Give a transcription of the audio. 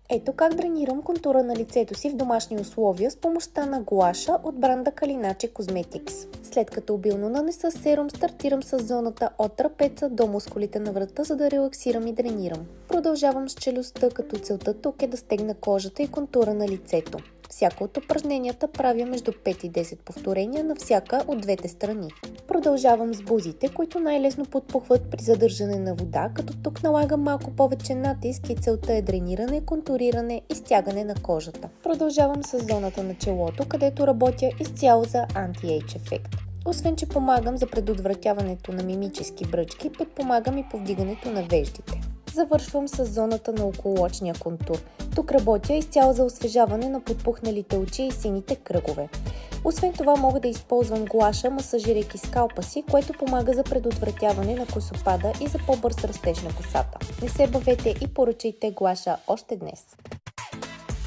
Ето как дренирам контура на лицето си в домашни условия с помощта на гуаша от бранда Калиначе Cosmetics. След като обилно нанеса серум, стартирам с зоната от трапеца до мускулите на врата, за да релаксирам и дренирам. Продължавам с челюстта, като целта тук е да стегна кожата и контура на лицето. Всяко от упражненията правя между 5 и 10 повторения на всяка от двете страни. Продължавам с бузите, които най-лесно подпухват при задържане на вода, като тук налагам малко повече натиск и целта е дрениране, контуриране и стягане на кожата. Продължавам с зоната на челото, където работя изцяло за анти-ейдж ефект. Освен че помагам за предотвратяването на мимически бръчки, подпомагам и повдигането на веждите. Завършвам с зоната на околоочния контур. Тук работя изцяло за освежаване на подпухналите очи и сините кръгове. Освен това мога да използвам гуаша, масажирайки скалпа си, което помага за предотвратяване на косопада и за по-бърз растеж на косата. Не се бавете и поръчайте гуаша още днес!